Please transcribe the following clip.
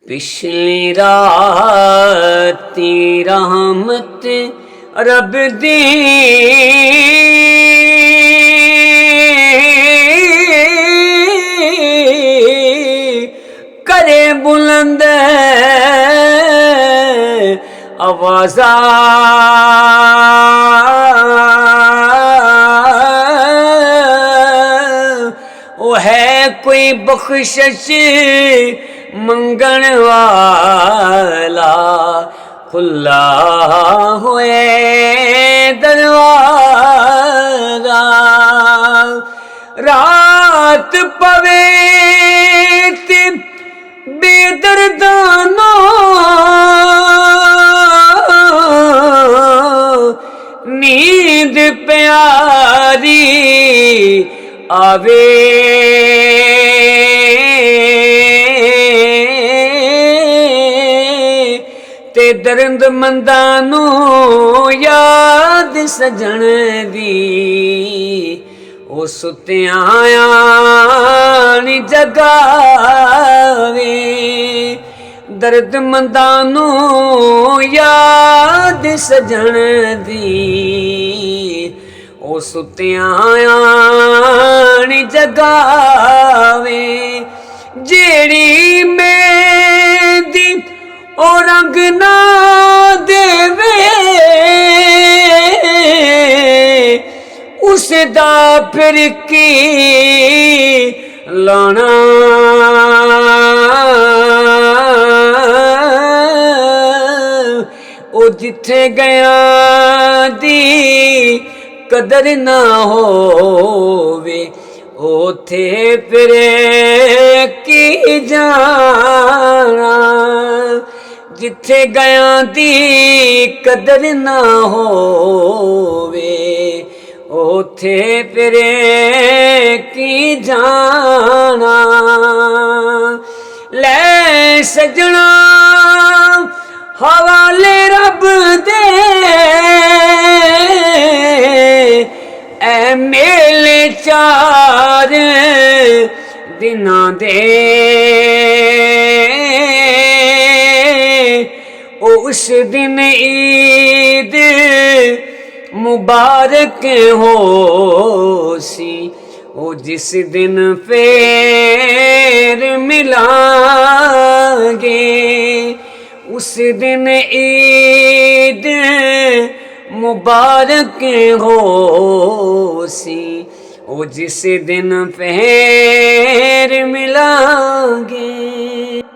پچھلی راتی رحمت رب دی کرے بلند آوازاں وہ ہے کوئی بخشش منگن والا کھلا ہوئے دروازہ رات پوے تے بے دردانہ نیند پیاری آوے تے درد مندانوں یاد سجن دی او ستیاں نی جگاوے درد مندانوں یاد سجن دی او ستیاں نی جگاوے جیڑی مہندی او رنگ نہ دیوے اس دا پھر کی لانا او جتھے گیا دی قدر نہ ہووے اوتھے پھر کی جانا جتھے گیا دی قدر نہ ہووے اوتھے پھر کی جانا لے سجنا حوالے رب دے اے میلے چار دناں دے اس دن عید مبارک ہو سی او جس دن پھر ملیں گے اس دن عید مبارک ہو سی او جس دن پھر ملیں گے